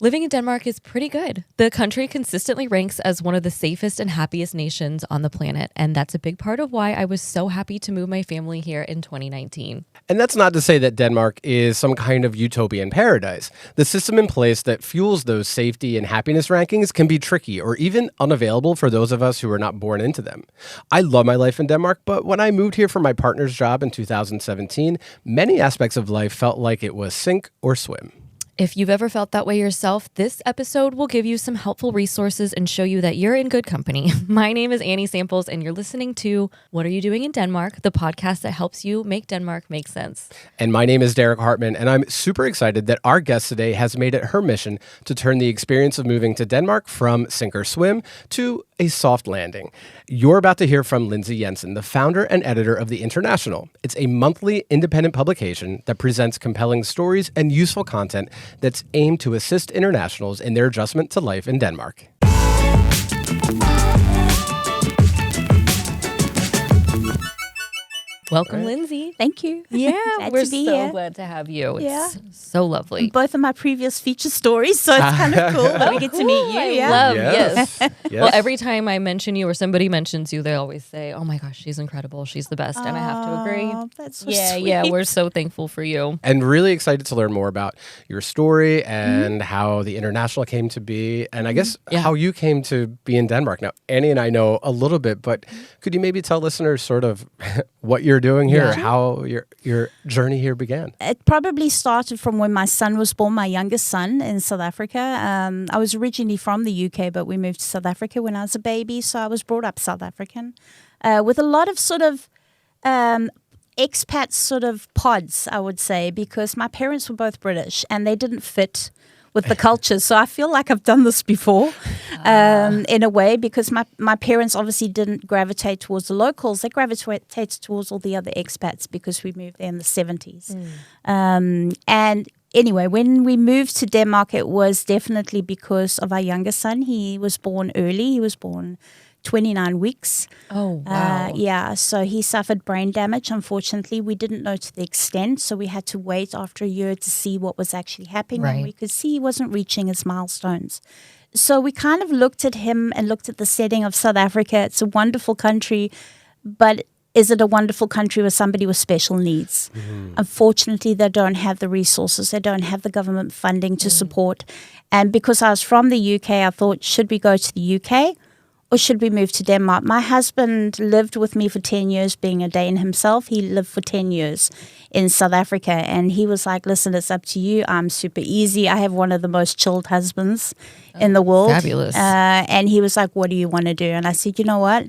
Living in Denmark is pretty good. The country consistently ranks as one of the safest and happiest nations on the planet, and that's a big part of why I was so happy to move my family here in 2019. And that's not to say that Denmark is some kind of utopian paradise. The system in place that fuels those safety and happiness rankings can be tricky or even unavailable for those of us who are not born into them. I love my life in Denmark, but when I moved here for my partner's job in 2017, many aspects of life felt like it was sink or swim. If you've ever felt that way yourself, this episode will give you some helpful resources and show you that you're in good company. My name is Annie Samples, and you're listening to What Are You Doing in Denmark, the podcast that helps you make Denmark make sense. And my name is Derek Hartman, and I'm super excited that our guest today has made it her mission to turn the experience of moving to Denmark from sink or swim to a soft landing. You're about to hear from Lyndsay Jensen, the founder and editor of The International. It's a monthly independent publication that presents compelling stories and useful content that's aimed to assist internationals in their adjustment to life in Denmark. Welcome, Lyndsay. Thank you. Yeah, Glad we're to be so here. glad to have you. It's so lovely. Both of my previous feature stories, so it's kind of cool that we get to meet you. I love, yes. Yes. Well, every time I mention you or somebody mentions you, they always say, oh my gosh, she's incredible. She's the best. And I have to agree. Oh, that's so Yeah, sweet. we're so thankful for you. And really excited to learn more about your story and how the International came to be, and I guess how you came to be in Denmark. Now, Annie and I know a little bit, but could you maybe tell listeners sort of what you're doing here, how your journey here began? It probably started from when my son was born, my youngest son in South Africa. I was originally from the UK, but we moved to South Africa when I was a baby, so I was brought up South African with a lot of sort of expat sort of pods, I would say, because my parents were both British and they didn't fit with the culture. So I feel like I've done this before in a way, because my parents obviously didn't gravitate towards the locals. They gravitated towards all the other expats because we moved there in the 70s. And anyway, when we moved to Denmark, it was definitely because of our youngest son. He was born early. He was born 29 weeks. Oh, wow. So he suffered brain damage. Unfortunately, we didn't know to the extent, so we had to wait after a year to see what was actually happening. Right. And we could see he wasn't reaching his milestones. So we kind of looked at him and looked at the setting of South Africa. It's a wonderful country, but is it a wonderful country with somebody with special needs? Unfortunately, they don't have the resources. They don't have the government funding to support. And because I was from the UK, I thought, should we go to the UK? Or should we move to Denmark? My husband lived with me for 10 years, being a Dane himself. He lived for 10 years in South Africa. And he was like, listen, it's up to you. I'm super easy. I have one of the most chilled husbands in the world. Fabulous. And he was like, what do you want to do? And I said, you know what?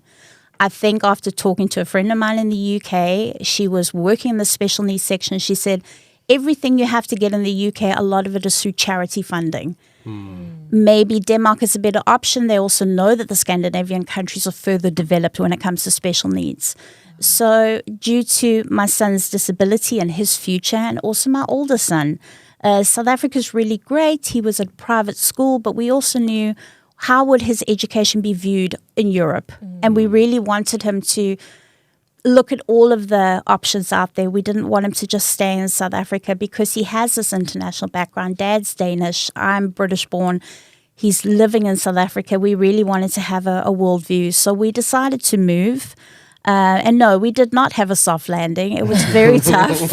I think after talking to a friend of mine in the UK, she was working in the special needs section. She said, everything you have to get in the UK, a lot of it is through charity funding. Maybe Denmark is a better option. They also know that the Scandinavian countries are further developed when it comes to special needs. So due to my son's disability and his future, and also my older son, South Africa is really great. He was at private school, but we also knew how would his education be viewed in Europe. And we really wanted him to look at all of the options out there. We didn't want him to just stay in South Africa because he has this international background. Dad's Danish. I'm British born. He's living in South Africa. We really wanted to have a worldview. So we decided to move. And no, we did not have a soft landing. It was very tough.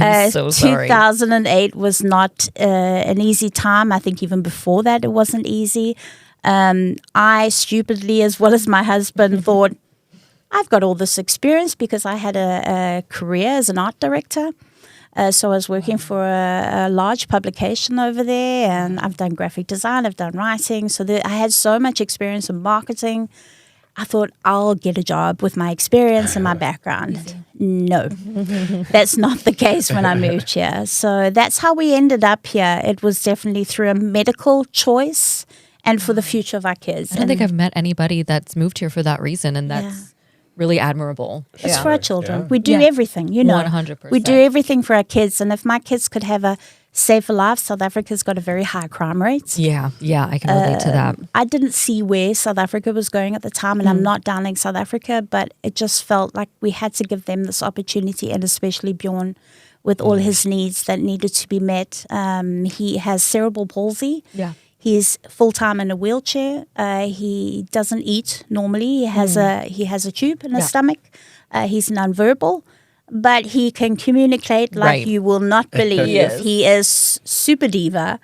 I'm so sorry. 2008 was not an easy time. I think even before that, it wasn't easy. I stupidly, as well as my husband, thought, I've got all this experience because I had a career as an art director. So I was working for a large publication over there, and I've done graphic design, I've done writing. So I had so much experience in marketing. I thought, I'll get a job with my experience and my background. No, that's not the case when I moved here. So that's how we ended up here. It was definitely through a medical choice and for the future of our kids. I don't think I've met anybody that's moved here for that reason, and that's really admirable. It's for our children. We do everything, 100%. We do everything for our kids. And if my kids could have a safer life, South Africa's got a very high crime rate. Yeah, I can relate to that. I didn't see where South Africa was going at the time, and I'm not downing South Africa, but it just felt like we had to give them this opportunity, and especially Bjorn with all his needs that needed to be met. He has cerebral palsy. Yeah. He's full-time in a wheelchair. He doesn't eat normally. He has a tube in his stomach. He's nonverbal, but he can communicate like you will not believe. Yes. He is super diva.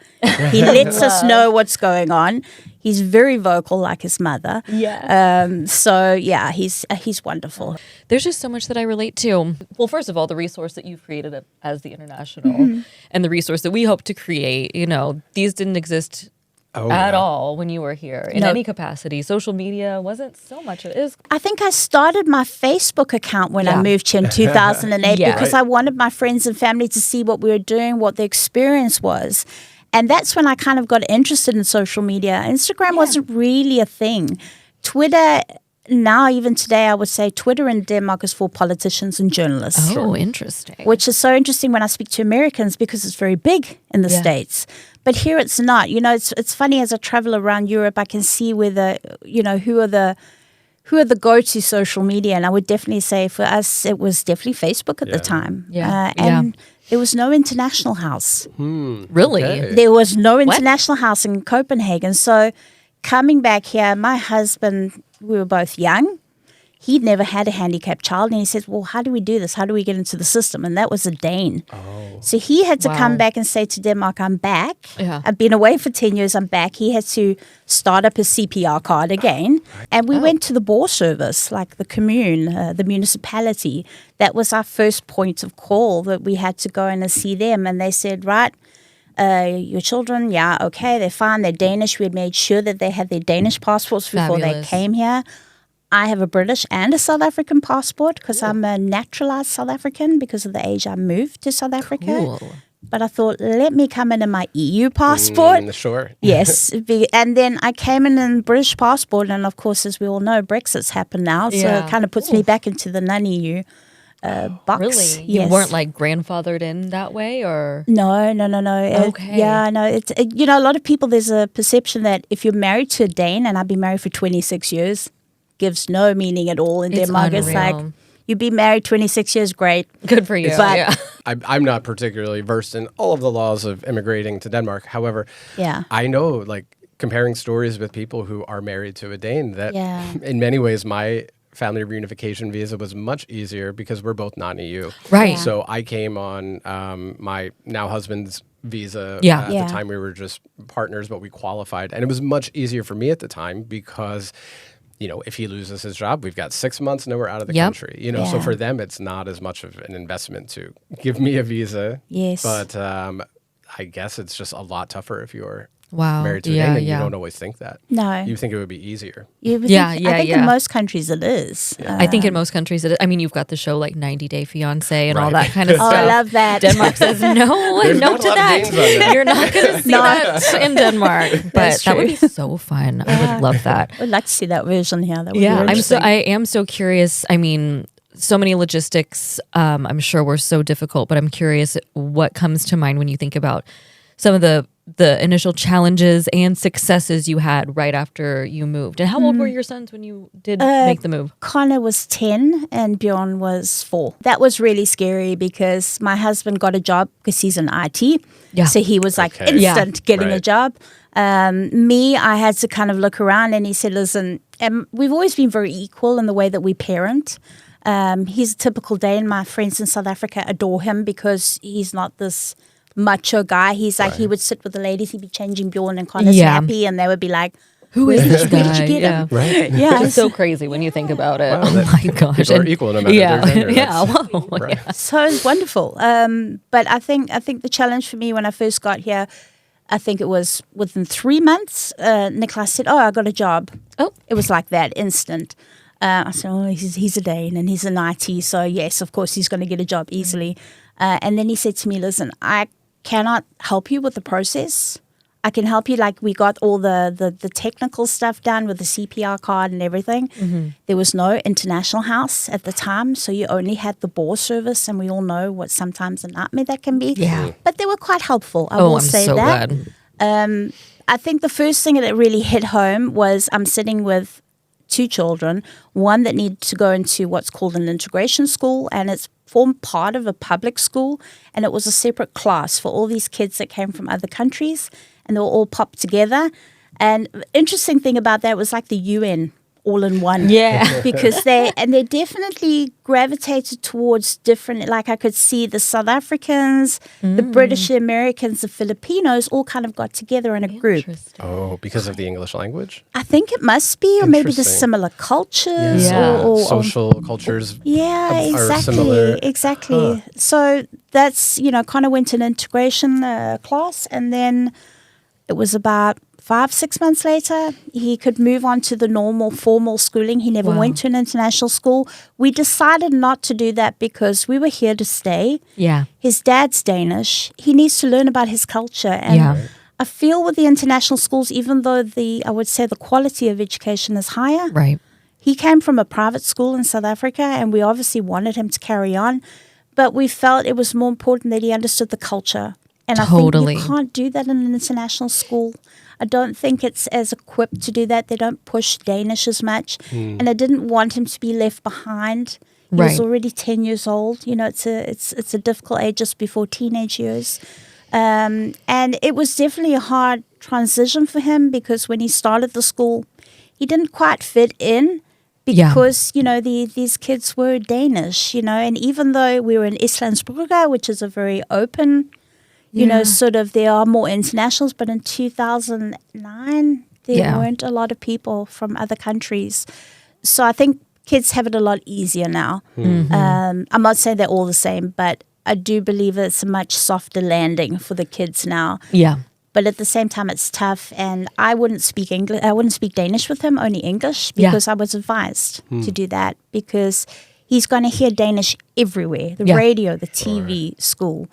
He lets us know what's going on. He's very vocal like his mother. Yeah. So yeah, he's wonderful. There's just so much that I relate to. Well, first of all, the resource that you've created as the International and the resource that we hope to create, you know, these didn't exist at all when you were here in any capacity. Social media wasn't so much. It is. I think I started my Facebook account when I moved here in 2008 because I wanted my friends and family to see what we were doing, what the experience was. And that's when I kind of got interested in social media. Instagram wasn't really a thing. Twitter, now even today, I would say Twitter in Denmark is for politicians and journalists. Oh, interesting. Which is so interesting when I speak to Americans because it's very big in the States. But here it's not. You know, it's funny as I travel around Europe, I can see who are the go-to social media. And I would definitely say for us, it was definitely Facebook at the time. And there was no international house. Really? Okay. There was no international house in Copenhagen. So coming back here, my husband, we were both young. He'd never had a handicapped child. And he said, well, how do we do this? How do we get into the system? And that was a Dane. So he had to come back and say to Denmark, I'm back. I've been away for 10 years. I'm back. He had to start up his CPR card again. And we went to the bore service, like the commune, the municipality. That was our first point of call that we had to go in and see them. And they said, right, your children, okay, they're fine. They're Danish. We had made sure that they had their Danish passports before they came here. I have a British and a South African passport because I'm a naturalized South African because of the age I moved to South Africa. Cool. But I thought, let me come in my EU passport. Sure. Yes. And then I came in British passport. And of course, as we all know, Brexit's happened now. So it kind of puts me back into the non-EU box. Really? Yes. You weren't like grandfathered in that way or? No. Okay. A lot of people, there's a perception that if you're married to a Dane, and I've been married for 26 years, gives no meaning at all in Denmark. Unreal. It's like, you've been married 26 years, great. Good for you. But I'm not particularly versed in all of the laws of immigrating to Denmark. However, I know, like, comparing stories with people who are married to a Dane, that in many ways my family reunification visa was much easier because we're both non-EU. Right. So I came on my now husband's visa. At the time we were just partners, but we qualified. And it was much easier for me at the time because, you know, if he loses his job, we've got 6 months, now we're out of the country. You know, so for them, it's not as much of an investment to give me a visa. Yes. But I guess it's just a lot tougher if you're married to a Yeah, Dane, and yeah. you don't always think that. No. You think it would be easier. You would Yeah, think, yeah, I think yeah. in most countries it is. I think in most countries, you've got the show like 90 Day Fiancé and all that kind of Oh, stuff. I love that. Denmark says no There's to not a lot of that. Danes on there. You're not going to see that in Denmark. But That's that would true. be so fun. I would love that. I'd like to see that version here. That would be I interesting. am so curious. I mean, so many logistics, I'm sure were so difficult, but I'm curious what comes to mind when you think about some of the initial challenges and successes you had right after you moved. And how old were your sons when you did make the move? Connor was 10 and Bjorn was 4. That was really scary because my husband got a job because he's in IT. Yeah. So he was like Okay. instant getting a Right. job. I had to kind of look around and he said, listen, we've always been very equal in the way that we parent. He's a typical Dane. My friends in South Africa adore him because he's not this macho guy. He's like, he would sit with the ladies, he'd be changing Bjorn and Connor's nappy, and they would be like, Who is this where did you guy? get him? Right. Yeah. It's so crazy when you think about it. Wow, Oh that- my gosh. People are And- equal no matter their gender. Yeah. That's- Whoa. Right. Yeah. So it's wonderful. But I think the challenge for me when I first got here, I think it was within 3 months, Nicholas said, oh, I got a job. Oh. It was like that, instant. I said, oh, he's a Dane and he's an IT, so yes, of course he's going to get a job easily. And then he said to me, listen, I cannot help you with the process. I can help you, like we got all the technical stuff done with the CPR card and everything. Mm-hmm. There was no international house at the time, so you only had the bore service, and we all know what sometimes a nightmare that can be. Yeah. But they were quite helpful, I will I'm say so that. glad. I think the first thing that really hit home was I'm sitting with two children, one that needed to go into what's called an integration school, and it's formed part of a public school, and it was a separate class for all these kids that came from other countries, and they were all popped together. And the interesting thing about that was like the UN all in one. Yeah. Because they definitely gravitated towards different, like I could see the South Africans, the British, the Americans, the Filipinos all kind of got together in a group. Oh, because of the English language? I think it must be, or maybe the Interesting. similar cultures Yeah. or Social cultures yeah, are exactly, similar. exactly. So that's, kind of went to an integration class, and then it was about 5-6 months later, he could move on to the normal formal schooling. He never went to an international school. We decided not to do that because we were here to stay. Yeah. His dad's Danish. He needs to learn about his culture. And I feel with the international schools, even though I would say the quality of education is higher, Right. he came from a private school in South Africa, and we obviously wanted him to carry on. But we felt it was more important that he understood the culture. And Totally. I think you can't do that in an international school. I don't think it's as equipped to do that. They don't push Danish as much. And I didn't want him to be left behind. He was already 10 years old. It's a difficult age just before teenage years. And it was definitely a hard transition for him because when he started the school, he didn't quite fit in because, these kids were Danish, and even though we were in Islandsbrugge, which is a very open, sort of there are more internationals, but in 2009, there weren't a lot of people from other countries. So I think kids have it a lot easier now. I'm not saying they're all the same, but I do believe it's a much softer landing for the kids now. Yeah. But at the same time, it's tough, and I wouldn't speak English. I wouldn't speak Danish with him, only English, because I was advised to do that because he's going to hear Danish everywhere, the radio, the TV, school.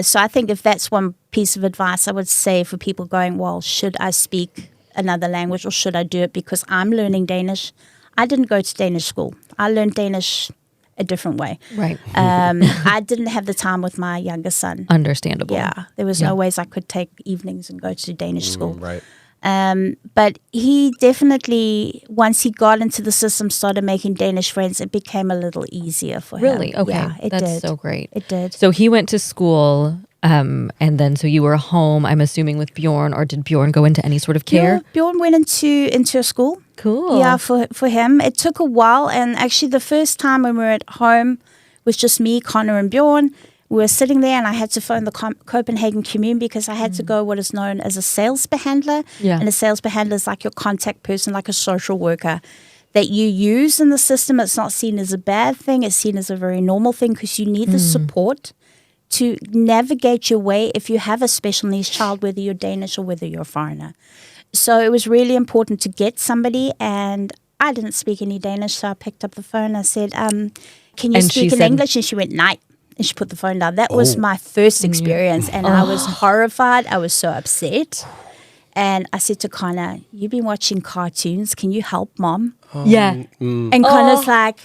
So I think if that's one piece of advice I would say for people going, well, should I speak another language or should I do it because I'm learning Danish? I didn't go to Danish school. I learned Danish a different way. Right. I didn't have the time with my younger son. Understandable. Yeah, there was no ways I could take evenings and go to Danish school. Right. But he definitely, once he got into the system, started making Danish friends, it became a little easier for him. Really? Okay. Yeah, it That's did. so great. It did. So he went to school, and then so you were home, I'm assuming, with Bjorn, or did Bjorn go into any sort of care? Bjorn went into a school. Cool. Yeah, for him. It took a while, and actually the first time when we were at home was just me, Connor, and Bjorn. We were sitting there, and I had to phone the Copenhagen Commune because I had to go what is known as a sales behandler. Yeah. And a sales behandler is like your contact person, like a social worker that you use in the system. It's not seen as a bad thing. It's seen as a very normal thing because you need the support to navigate your way if you have a special needs child, whether you're Danish or whether you're a foreigner. So it was really important to get somebody, and I didn't speak any Danish, so I picked up the phone. I said, can you speak in English? And she went, "Night." And she put the phone down. That was my first experience, and I was horrified. I was so upset. And I said to Connor, "You've been watching cartoons. Can you help Mom?" Yeah. And Connor's like,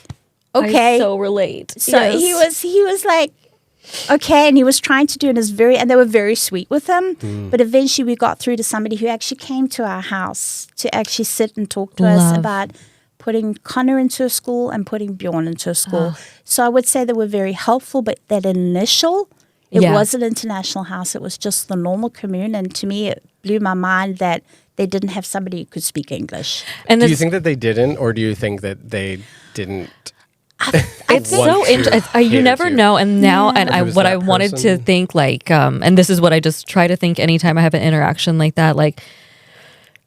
"Okay." I so relate. So he was like, okay, and he was trying to do it and they were very sweet with him. But eventually we got through to somebody who actually came to our house to actually sit and talk to us about putting Connor into a school and putting Bjorn into a school. So I would say they were very helpful, but that initial, it was an international house. It was just the normal commune. And to me, it blew my mind that they didn't have somebody who could speak English. And Do you think that they didn't, or do you think that they didn't? It's so interesting. You never know. And now, and what I wanted to think, like, and this is what I just try to think anytime I have an interaction like that, like,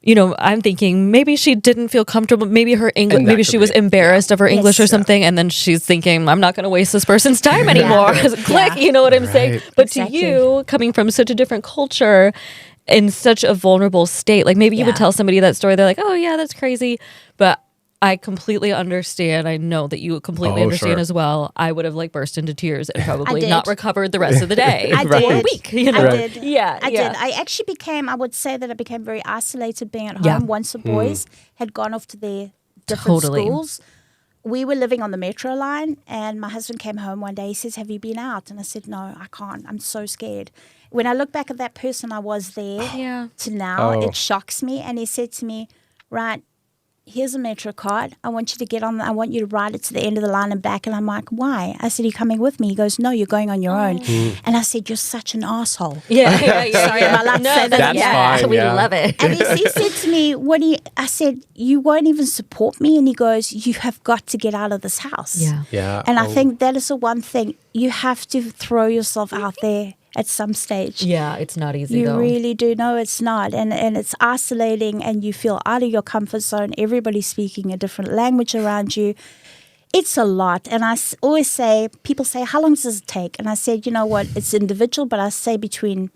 I'm thinking maybe she didn't feel comfortable. Maybe her English, maybe she was embarrassed of her English or something. And then she's thinking, I'm not going to waste this person's time anymore. Click, you know what I'm saying? But to you, coming from such a different culture, in such a vulnerable state, like maybe you would tell somebody that story, they're like, oh yeah, that's crazy. But I completely understand. I know that you completely understand as well. I would have like burst into tears and probably not recovered the rest of the day or a week. I did. Yeah, I did. I actually I would say that I became very isolated being at home once the boys had gone off to their different schools. We were living on the metro line, and my husband came home one day. He says, "Have you been out?" And I said, "No, I can't. I'm so scared." When I look back at that person I was there to now, it shocks me. And he said to me, "Right, here's a Metro card. I want you to get on. I want you to ride it to the end of the line and back. And I'm like, why? I said, are you coming with me? He goes, no, you're going on your own. And I said, you're such an asshole. Yeah. Sorry, am I allowed to say that? That's fine, We yeah. love it. And he said to me, what do you, I said, you won't even support me. And he goes, you have got to get out of this house. Yeah. Yeah. And I think that is the one thing. You have to throw yourself out there at some stage. Yeah, it's not easy You though. really do. No, it's not. And it's isolating and you feel out of your comfort zone. Everybody's speaking a different language around you. It's a lot. And I always say, people say, how long does it take? And I said, you know what? It's individual, but I say between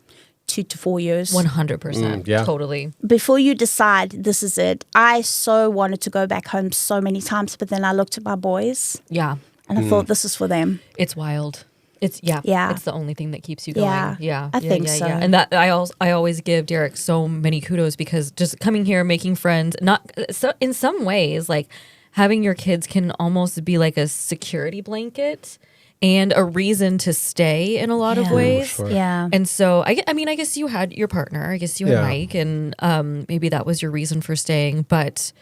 2 to 4 years. 100%. yeah. Totally. Before you decide this is it. I so wanted to go back home so many times, but then I looked at my boys Yeah. and I thought this is for them. It's wild. It's Yeah. It's the only thing that keeps you going. Yeah. I think so. Yeah. And that I always give Derek so many kudos because just coming here, making friends, not so in some ways, like having your kids can almost be like a security blanket and a reason to stay in a lot of Yeah. ways. Sure. Yeah. And so I mean, I guess you had your partner. I guess you had Yeah. Mike, and maybe that was your reason for staying. But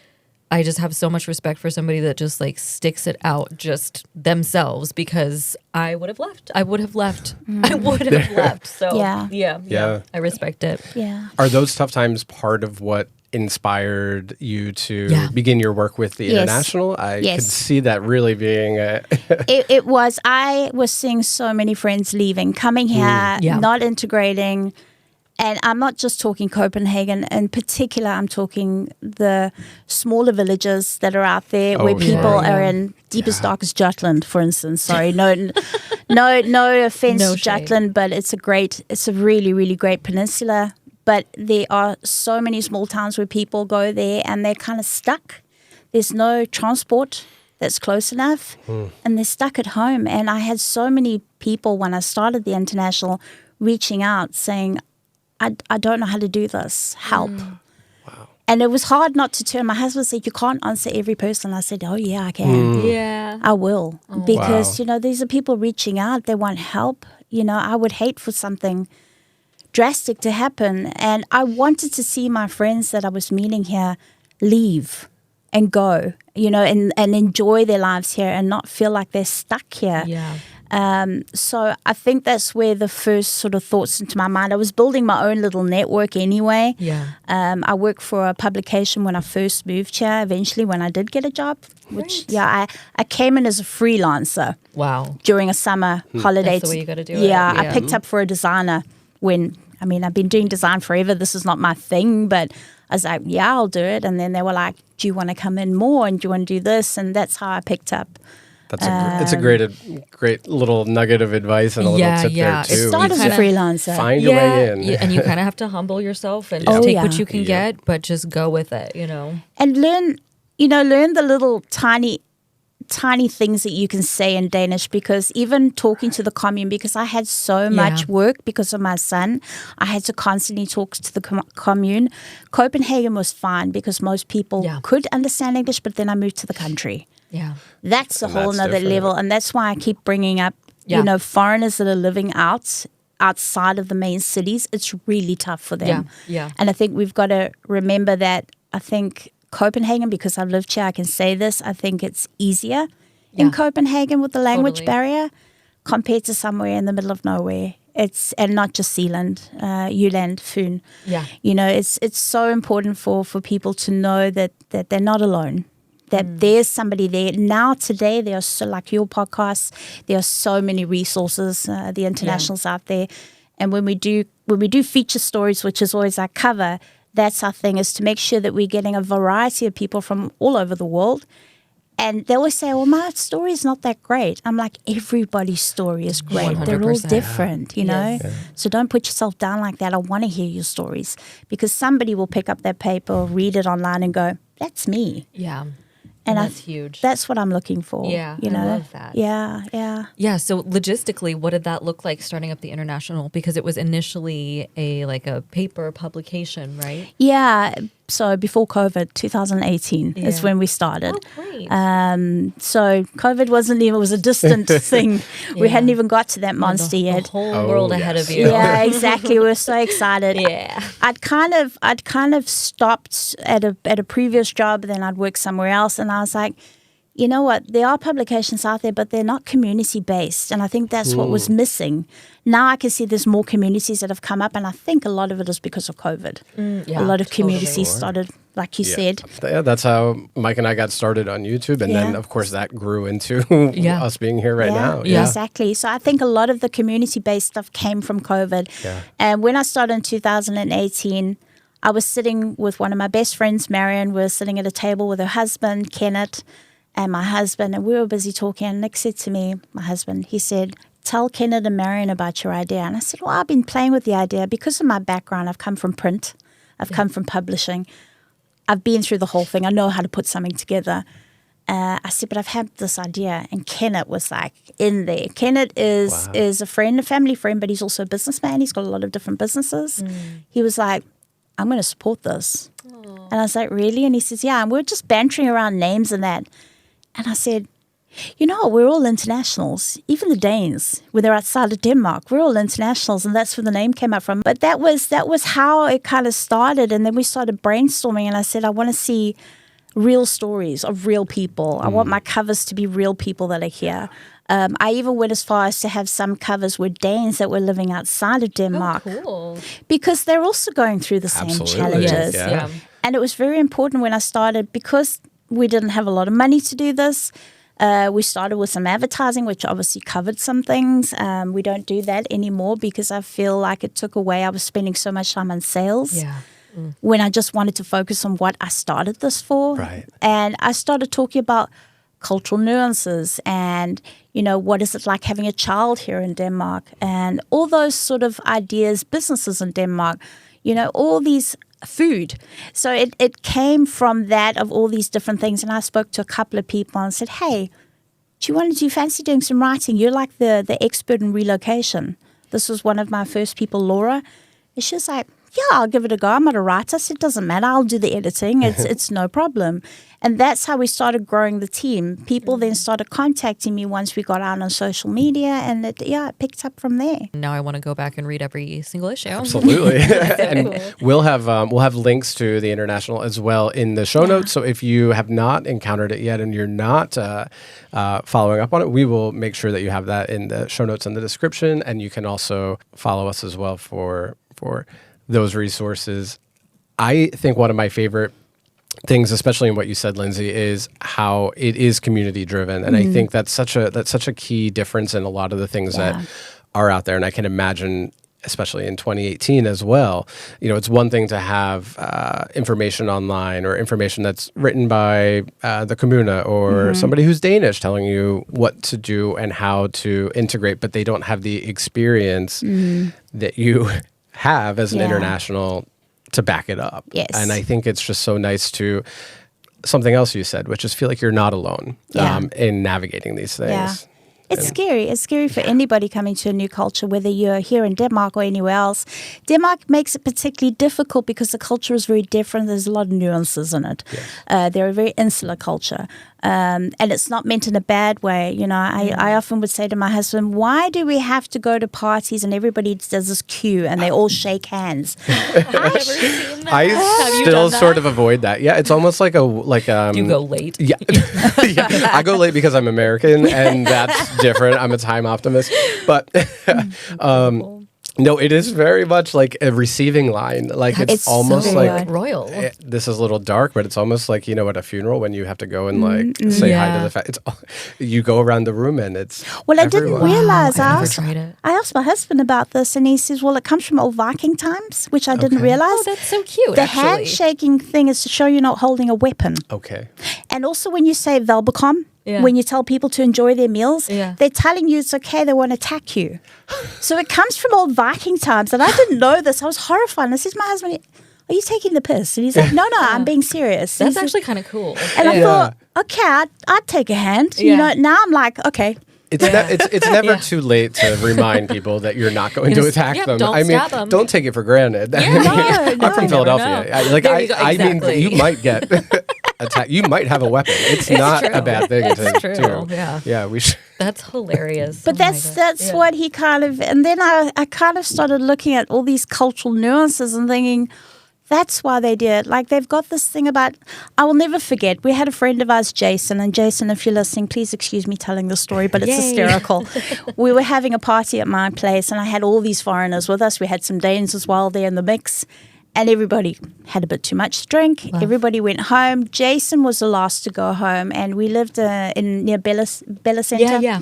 I just have so much respect for somebody that just like sticks it out just themselves because I would have left. I would have left. I would have left. So Yeah. I respect it. Yeah. Are those tough times part of what inspired you to Yeah. begin your work with the Yes. International? I Yes. could see that really being a It was, I was seeing so many friends leaving, coming here, Yeah. not integrating. And I'm not just talking Copenhagen. In particular, I'm talking the smaller villages that are out there where Oh, people sure. are in deepest, darkest Jutland, for instance. Sorry, no offense No to shade. Jutland, but it's a really, really great peninsula. But there are so many small towns where people go there and they're kind of stuck. There's no transport that's close enough, and they're stuck at home. And I had so many people when I started the International reaching out saying, I don't know how to do this. Help. wow. And it was hard not to turn. My husband said, you can't answer every person. I said, oh, yeah, I can. Yeah. I will. Because, Wow. you know, these are people reaching out. They want help. You know, I would hate for something drastic to happen. And I wanted to see my friends that I was meeting here leave and go, you know, and enjoy their lives here and not feel like they're stuck here. Yeah. So I think that's where the first sort of thoughts into my mind. I was building my own little network anyway. Yeah. I worked for a publication when I first moved here, eventually when I did get a job, which, I came in as a freelancer Wow. during a summer holiday. That's the way you gotta do it. Yeah, I Yeah. picked up for a designer when, I mean, I've been doing design forever. This is not my thing, but I was like, yeah, I'll do it. And then they were like, do you want to come in more? And do you want to do this? And that's how I picked up. It's a great little nugget of advice and a little Yeah, tip yeah. there too. Start as a kinda freelancer. Find your way in. And you kind of have to humble yourself and Oh, just take yeah. what you can Yeah. get, but just go with it, you know? And learn the little tiny things that you can say in Danish, because even talking to the commune, because I had so much work because of my son, I had to constantly talk to the commune. Copenhagen was fine because most people could understand English, but then I moved to the country. Yeah. That's a And whole that's nother different. level. And that's why I keep bringing up, you know, foreigners that are living outside of the main cities. It's really tough for them. Yeah, yeah. And I think we've got to remember that. I think Copenhagen, because I've lived here, I can say this, I think it's easier in Copenhagen with the language Totally. barrier compared to somewhere in the middle of nowhere. And not just Zealand, Jylland, Fyn. Yeah. You know, it's so important for people to know that they're not alone. That there's somebody there. Now, today, there are so, like your podcast, there are so many resources, the internationals out there. And when we do feature stories, which is always our cover, that's our thing, is to make sure that we're getting a variety of people from all over the world. And they always say, well, my story is not that great. I'm like, everybody's story is great. They're all 100%. different, you know? Yes. So don't put yourself down like that. I want to hear your stories. Because somebody will pick up that paper, read it online and go, that's me. Yeah. And that's huge. That's what I'm looking for. Yeah, you know? I love that. Yeah, yeah. Yeah. So logistically, what did that look like starting up the International? Because it was initially a paper publication, right? Yeah, So before COVID, 2018 is when we started. Oh, great. So COVID wasn't even, it was a distant thing. We hadn't even got to that monster yet. The whole world ahead of you. Yeah, exactly. We were so excited. Yeah. I'd kind of stopped at a previous job, then I'd work somewhere else, and I was like, you know what? There are publications out there, but they're not community-based, and I think that's what was missing. Now I can see there's more communities that have come up, and I think a lot of it is because of COVID. A lot of communities started, like you said. Yeah, that's how Mike and I got started on YouTube, and then, of course, that grew into us being here right now. Yeah, exactly. So I think a lot of the community-based stuff came from COVID. Yeah. And when I started in 2018, I was sitting with one of my best friends, Marion. We were sitting at a table with her husband, Kenneth, and my husband, and we were busy talking, and Nick said to me, my husband, he said, tell Kenneth and Marion about your idea. And I said, well, I've been playing with the idea. Because of my background, I've come from print. I've come from publishing. I've been through the whole thing. I know how to put something together. I said, but I've had this idea. And Kenneth was like in there. Kenneth is a friend, a family friend, but he's also a businessman. He's got a lot of different businesses. He was like, I'm going to support this. And I was like, really? And he says, yeah. And we were just bantering around names and that. And I said, you know, we're all internationals. Even the Danes, when they're outside of Denmark, we're all internationals, and that's where the name came up from. But that was how it kind of started, and then we started brainstorming, and I said, I want to see real stories of real people. I want my covers to be real people that are here. I even went as far as to have some covers with Danes that were living outside of Denmark. Oh, cool. Because they're also going through the same challenges. Yeah. And it was very important when I started, because we didn't have a lot of money to do this. We started with some advertising, which obviously covered some things. We don't do that anymore because I feel like it took away. I was spending so much time on sales when I just wanted to focus on what I started this for. Right. And I started talking about cultural nuances and, you know, what is it like having a child here in Denmark and all those sort of ideas, businesses in Denmark, you know, all these food. So it came from that, of all these different things. And I spoke to a couple of people and said, hey, do you fancy doing some writing? You're like the expert in relocation. This was one of my first people, Laura. And she was like, yeah, I'll give it a go. I'm not a writer. I said, it doesn't matter. I'll do the editing. It's no problem. And that's how we started growing the team. People then started contacting me once we got out on social media, and it picked up from there. Now I want to go back and read every single issue. Absolutely. And we'll have links to the international as well in the show notes. So if you have not encountered it yet and you're not following up on it, we will make sure that you have that in the show notes in the description. And you can also follow us as well for those resources. I think one of my favorite things, especially in what you said, Lyndsay, is how it is community driven, and I think that's such a key difference in a lot of the things that are out there. And I can imagine, especially in 2018 as well, you know, it's one thing to have information online or information that's written by the Kommune or somebody who's Danish telling you what to do and how to integrate, but they don't have the experience that you have as an international to back it up. Yes. And I think it's just so nice to, something else you said, which is feel like you're not alone in navigating these things. Yeah. It's scary. It's scary for anybody coming to a new culture, whether you're here in Denmark or anywhere else. Denmark makes it particularly difficult because the culture is very different. There's a lot of nuances in it. Yes. They're a very insular culture. And it's not meant in a bad way. You know, I often would say to my husband, why do we have to go to parties and everybody does this queue and they all shake hands? I still sort of avoid that. Yeah, it's almost like do you go late? Yeah. I go late because I'm American, and that's different. I'm a time optimist. But no, it is very much like a receiving line. Like it's almost so like royal. This is a little dark, but it's almost like, you know, at a funeral when you have to go and like say hi to the family. You go around the room and it's well, everyone. I didn't realize. Wow, I asked my husband about this, and he says, "Well, it comes from old Viking times," which I didn't realize. Oh, that's so cute. The handshaking thing is to show you're not holding a weapon. Okay. And also, when you say "velbekomme," when you tell people to enjoy their meals, they're telling you it's okay, they won't attack you. So it comes from old Viking times, and I didn't know this. I was horrified. And I said to my husband, are you taking the piss? And he's like, no, I'm being serious. That's actually kind of cool. And I thought, okay, I'd take a hand. You know, now I'm like, okay, it's never too late to remind people that you're not going to attack them. Don't stab them. Don't take it for granted. Yeah, I'm from Philadelphia. I mean, Exactly. you might get attacked. You might have a weapon. It's not true. a bad thing It's to true. do. Yeah. We should. That's hilarious. But Oh my that's God. what he kind of, and then I kind of started looking at all these cultural nuances and thinking, that's why they did. Like they've got this thing about, I will never forget, we had a friend of ours, Jason, and Jason, if you're listening, please excuse me telling the story, but it's Yay. hysterical. We were having a party at my place and I had all these foreigners with us. We had some Danes as well there in the mix. And everybody had a bit too much to drink. Wow. Everybody went home. Jason was the last to go home, and we lived near Bella Center. Yeah.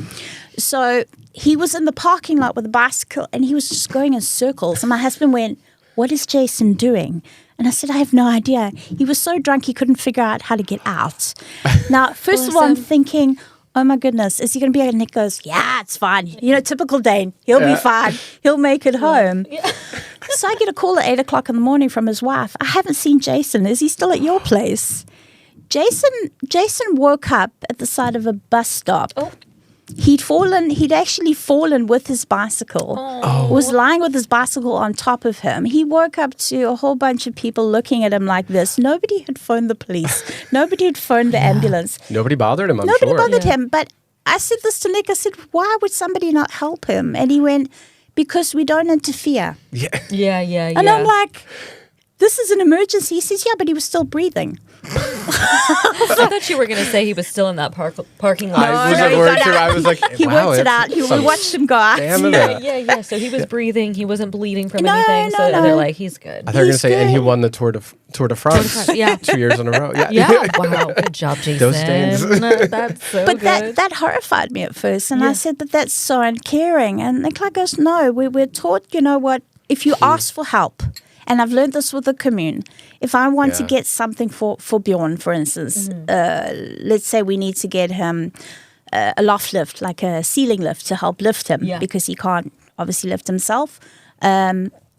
So he was in the parking lot with a bicycle, and he was just going in circles. And my husband went, "What is Jason doing?" And I said, "I have no idea." He was so drunk he couldn't figure out how to get out. Now, first of all, I'm thinking, oh my goodness, is he going to be okay? And Nick goes, "Yeah, it's fine. You know, typical Dane. He'll be fine. He'll make it home." Yeah. So I get a call at 8 o'clock in the morning from his wife. "I haven't seen Jason. Is he still at your place?" Jason woke up at the side of a bus stop. Oh. He'd actually fallen with his bicycle. Oh. Was lying with his bicycle on top of him. He woke up to a whole bunch of people looking at him like this. Nobody had phoned the police. Nobody had phoned the ambulance. Nobody bothered him, I'm Nobody sure. bothered him. But I said this to Nick. I said, "Why would somebody not help him?" And he went, "Because we don't interfere." Yeah. And I'm like, "This is an emergency." He says, "Yeah, but he was still breathing." I thought you were going to say he was still in that parking lot. I was no, like, he got I was like, He wow, worked it that's out. We some watched him go out. stamina. Yeah. So he was breathing. He wasn't bleeding from No, anything. no, So no. they're like, he's good. I thought you were going to He's say, and he good. won the Tour de France. Yeah. 2 years in a row. Yeah. Yeah. Wow. Good job, Jason. Those Danes. That's so But good. that horrified me at first. And Yeah. I said, "But that's so uncaring." And the guy goes, "No, we're taught, you know what, if you ask for help," and I've learned this with the commune, if I want to Yeah. get something for Bjorn, for instance, let's say we need to get him a loft lift, like a ceiling lift to help lift him because he can't obviously lift himself,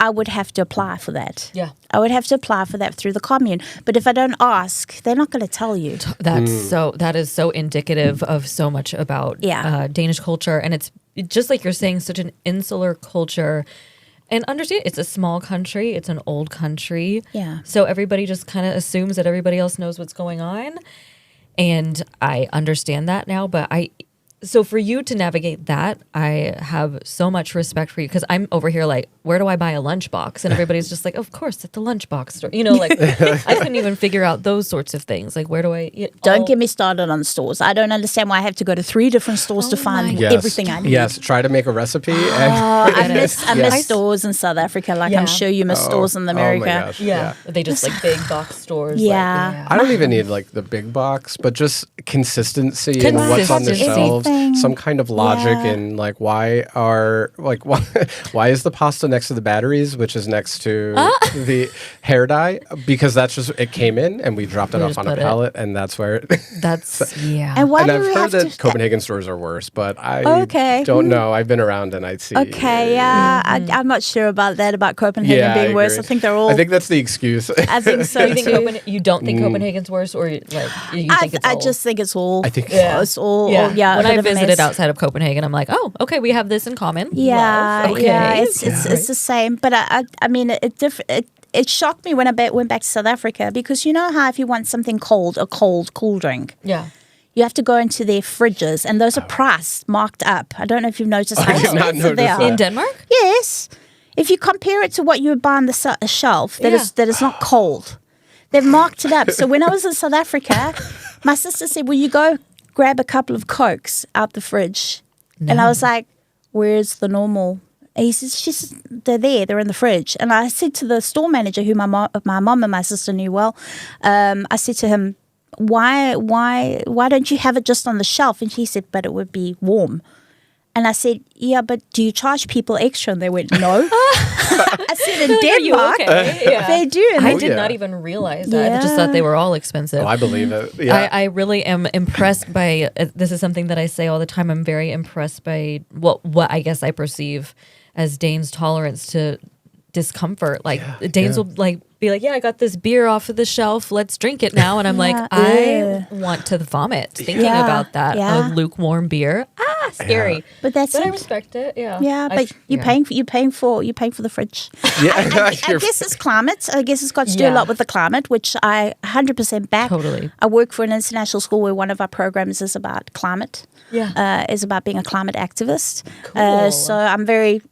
I would have to apply for that. Yeah. I would have to apply for that through the commune. But if I don't ask, they're not going to tell you. That is so indicative of so much about Danish culture, and it's just like you're saying, such an insular culture. And understand, it's a small country, it's an old country, so everybody just kind of assumes that everybody else knows what's going on, and I understand that now. But so for you to navigate that, I have so much respect for you, because I'm over here like, where do I buy a lunchbox? And everybody's just like, of course, at the lunchbox store. You know, like I couldn't even figure out those sorts of things. Like, where do I? Don't get me started on stores. I don't understand why I have to go to 3 different stores to find Yes. everything I need. Yes, try to make a recipe. I miss Yes. stores in South Africa, like I'm sure you miss stores in America. Oh my gosh. Yeah. They just like big box stores. Yeah. I don't even need like the big box, but just consistency in what's on the Consistency. shelves, Everything. some kind of logic Yeah. in like why is the pasta next to the batteries, which is next to the hair dye? Because that's just it came in and we dropped it We off just on a put it. pallet, and that's where. That's And why And do I've we heard have that to? Copenhagen stores are worse, but I don't know. I've been around and I see. Okay, yeah, I'm not sure about that, about Copenhagen Yeah, being I worse. agree. I think they're all. I think that's the excuse. I think so you think too. you don't think Copenhagen's worse, or like you think it's I all? just think it's all. I think it's all. Yeah. Yeah. When a I bit of a visited mess. outside of Copenhagen, I'm like, oh, okay, we have this in common. Yeah, Love. Okay. yeah, it's the same. But I mean, it shocked me when I went back to South Africa, because you know how if you want something cold, a cool drink, Yeah. you have to go into their fridges, and those are priced, marked up. I don't know if you've noticed how I did not expensive they notice are. that. In Denmark? Yes, if you compare it to what you would buy on the shelf, that is not cold. They've marked it up. So when I was in South Africa, my sister said, "Will you go grab a couple of Cokes out the fridge?" And I was like, "Where's the normal?" And he says, "They're there. They're in the fridge." And I said to the store manager, who my mom and my sister knew well, I said to him, why don't you have it just on the shelf? And she said, "But it would be warm." And I said, "Yeah, but do you charge people extra?" And they went, "No." I said, "In Are you Denmark, okay? Yeah. they do." And I they did yeah. not even realize that. I just thought they were all expensive. I believe it. Yeah. I really am impressed by this is something that I say all the time. I'm very impressed by what I guess I perceive as Danes' tolerance to discomfort. Like Danes will like be like, yeah, I got this beer off of the shelf. Let's drink it now. And I'm like, I want to vomit thinking about that. A lukewarm beer. Scary. Yeah. But that's I respect it. Yeah. Yeah, but you're paying for the fridge. Yeah, I guess it's climate. I guess it's got to do a lot with the climate, which I 100% back. Totally. I work for an international school where one of our programs is about climate. Yeah. Is about being a climate activist. Cool. So I'm very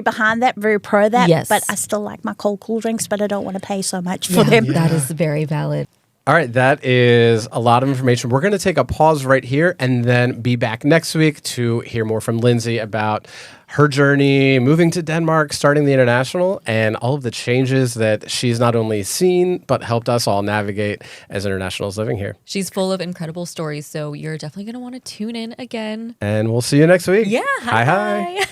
behind that, very pro that. Yes. But I still like my cool drinks, but I don't want to pay so much for them. That is very valid. All right, that is a lot of information. We're going to take a pause right here and then be back next week to hear more from Lyndsay about her journey, moving to Denmark, starting the international, and all of the changes that she's not only seen, but helped us all navigate as internationals living here. She's full of incredible stories, so you're definitely going to want to tune in again. And we'll see you next week. Yeah. Hi.